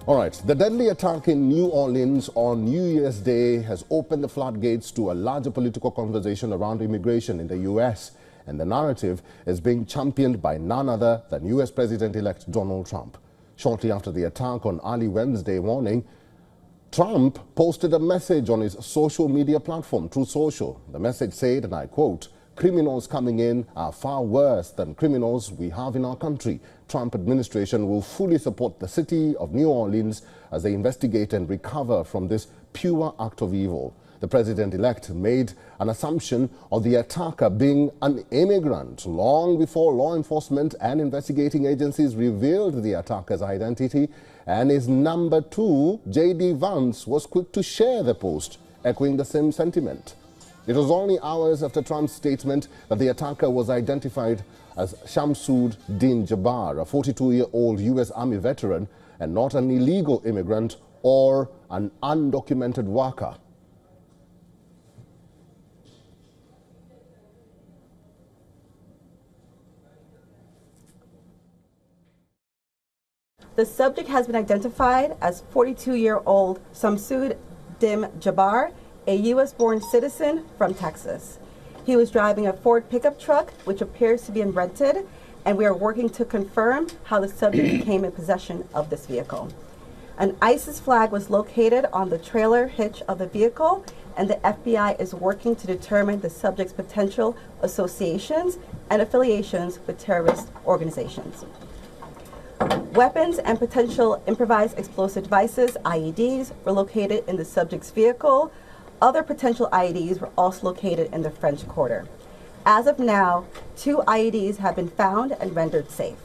All right, the deadly attack in New Orleans on New Year's Day has opened the floodgates to a larger political conversation around immigration in the U.S., and the narrative is being championed by none other than U.S. President-elect Donald Trump. Shortly after the attack on early Wednesday morning, Trump posted a message on his social media platform, Truth Social. The message said, and I quote, "Criminals coming in are far worse than criminals we have in our country. Trump administration will fully support the city of New Orleans as they investigate and recover from this pure act of evil." The president-elect made an assumption of the attacker being an immigrant long before law enforcement and investigating agencies revealed the attacker's identity, and his number two, J.D. Vance, was quick to share the post, echoing the same sentiment. It was only hours after Trump's statement that the attacker was identified as Shamsud Din Jabbar, a 42-year-old U.S. Army veteran and not an illegal immigrant or an undocumented worker. The subject has been identified as 42-year-old Shamsud Din Jabbar, a U.S.-born citizen from Texas. He was driving a Ford pickup truck, which appears to be rented, and we are working to confirm how the subject became in possession of this vehicle. An ISIS flag was located on the trailer hitch of the vehicle, and the FBI is working to determine the subject's potential associations and affiliations with terrorist organizations. Weapons and potential improvised explosive devices, IEDs, were located in the subject's vehicle. Other potential IEDs were also located in the French Quarter. As of now, 2 IEDs have been found and rendered safe.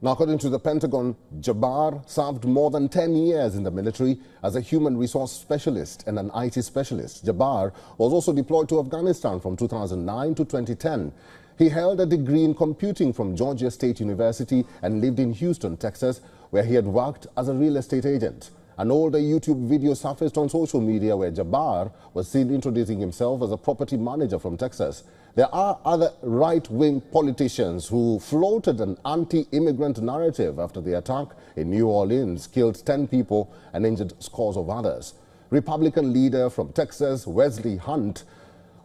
Now, according to the Pentagon, Jabbar served more than 10 years in the military as a human resource specialist and an IT specialist. Jabbar was also deployed to Afghanistan from 2009 to 2010. He held a degree in computing from Georgia State University and lived in Houston, Texas, where he had worked as a real estate agent. An older YouTube video surfaced on social media where Jabbar was seen introducing himself as a property manager from Texas. There are other right-wing politicians who floated an anti-immigrant narrative after the attack in New Orleans killed 10 people and injured scores of others. Republican leader from Texas, Wesley Hunt,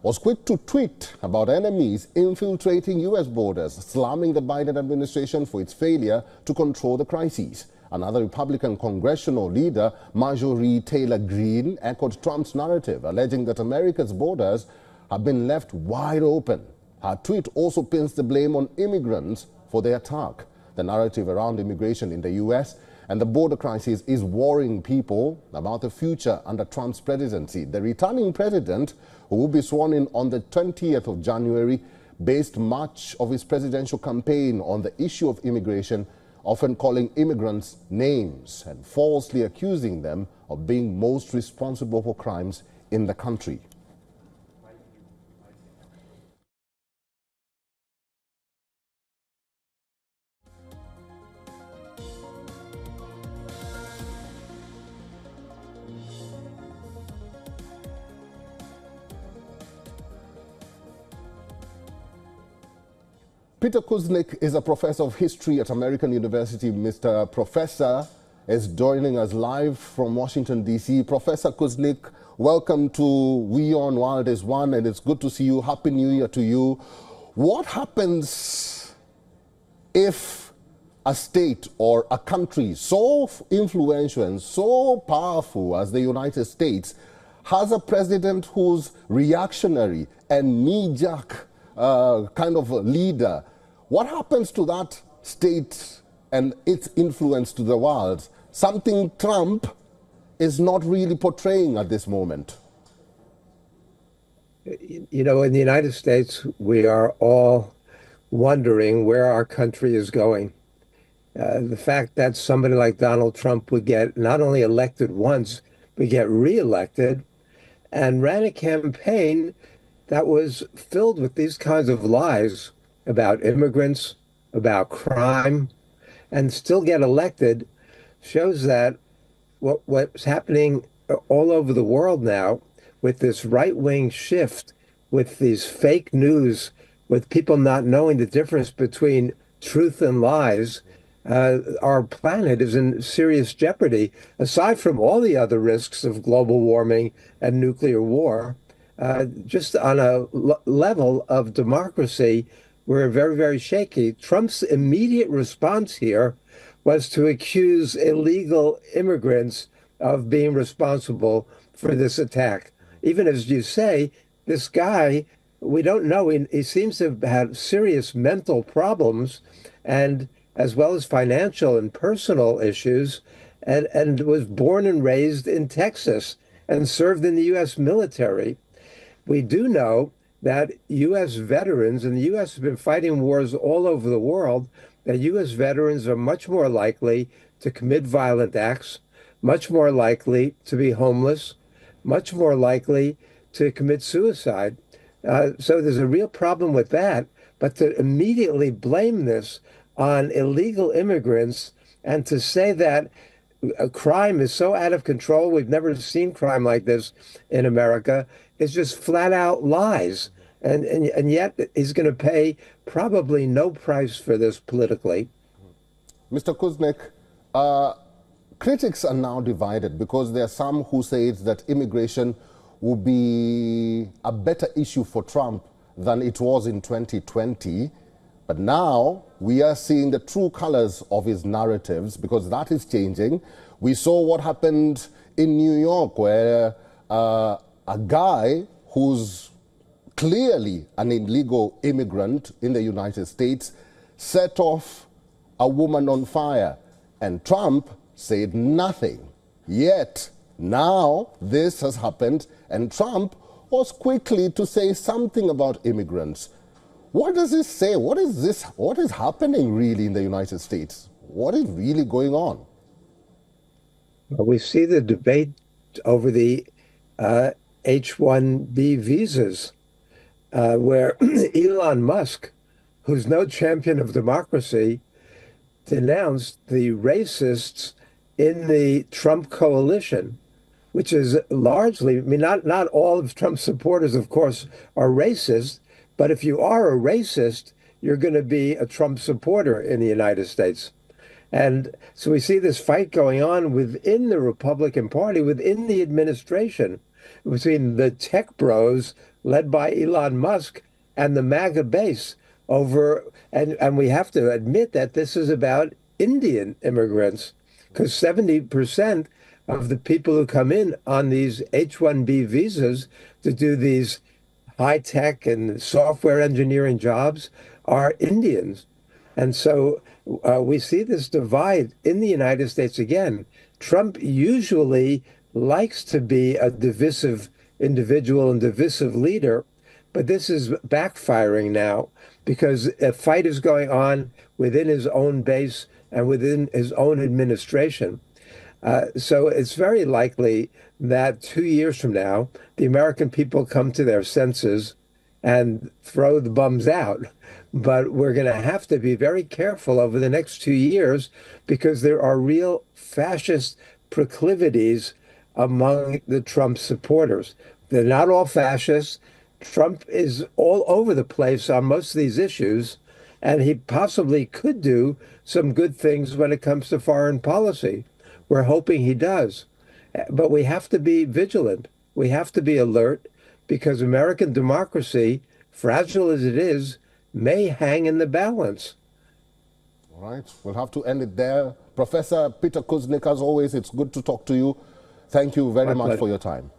was quick to tweet about enemies infiltrating U.S. borders, slamming the Biden administration for its failure to control the crises. Another Republican congressional leader, Marjorie Taylor Greene, echoed Trump's narrative, alleging that America's borders have been left wide open. Her tweet also pins the blame on immigrants for the attack. The narrative around immigration in the U.S. and the border crisis is worrying people about the future under Trump's presidency. The returning president, who will be sworn in on the 20th of January, based much of his presidential campaign on the issue of immigration, often calling immigrants names and falsely accusing them of being most responsible for crimes in the country. Peter Kuznick is a professor of history at American University. Mr. Professor is joining us live from Washington, D.C. Professor Kuznick, welcome to WION The World is One, and it's good to see you. Happy New Year to you. What happens if a state or a country so influential and so powerful as the United States has a president who's reactionary and knee-jerk kind of a leader? What happens to that state and its influence to the world? Something Trump is not really portraying at this moment. You know, in the United States, we are all wondering where our country is going. The fact that somebody like Donald Trump would get not only elected once, but get reelected, and ran a campaign that was filled with these kinds of lies about immigrants, about crime, and still get elected, shows that what's happening all over the world now with this right-wing shift, with these fake news, with people not knowing the difference between truth and lies, our planet is in serious jeopardy, aside from all the other risks of global warming and nuclear war. Just on a level of democracy, we're very, very shaky. Trump's immediate response here was to accuse illegal immigrants of being responsible for this attack. Even as you say, this guy, we don't know, he seems to have had serious mental problems, and as well as financial and personal issues, and was born and raised in Texas and served in the U.S. military. We do know that U.S. veterans, and the U.S. has been fighting wars all over the world, that U.S. veterans are much more likely to commit violent acts, much more likely to be homeless, much more likely to commit suicide. So there's a real problem with that. But to immediately blame this on illegal immigrants and to say that crime is so out of control, we've never seen crime like this in America, is just flat out lies. And yet he's going to pay probably no price for this politically. Mr. Kuznick, critics are now divided because there are some who say that immigration will be a better issue for Trump than it was in 2020. But now we are seeing the true colors of his narratives because that is changing. We saw what happened in New York where a guy who's clearly an illegal immigrant in the United States set off a woman on fire, and Trump said nothing. Yet now this has happened, and Trump was quickly to say something about immigrants. What does this say? What is this? What is happening really in the United States? What is really going on? Well, we see the debate over the H-1B visas, where Elon Musk, who's no champion of democracy, denounced the racists in the Trump coalition, which is largely, I mean, not all of Trump's supporters, of course, are racist, but if you are a racist, you're going to be a Trump supporter in the United States. And so we see this fight going on within the Republican Party, within the administration, between the tech bros led by Elon Musk and the MAGA base over, and we have to admit that this is about Indian immigrants, because 70% of the people who come in on these H-1B visas to do these high-tech and software engineering jobs are Indians. And so we see this divide in the United States again. Trump usually likes to be a divisive individual and divisive leader, but this is backfiring now because a fight is going on within his own base and within his own administration. So it's very likely that 2 years from now, the American people come to their senses and throw the bums out. But we're going to have to be very careful over the next 2 years because there are real fascist proclivities among the Trump supporters. They're not all fascists. Trump is all over the place on most of these issues, and he possibly could do some good things when it comes to foreign policy. We're hoping he does. But we have to be vigilant. We have to be alert because American democracy, fragile as it is, may hang in the balance. All right, we'll have to end it there. Professor Peter Kuznick, as always, it's good to talk to you. Thank you very much for your time.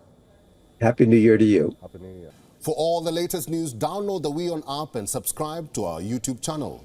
Happy New Year to you. Happy New Year. For all the latest news, download the WION app and subscribe to our YouTube channel.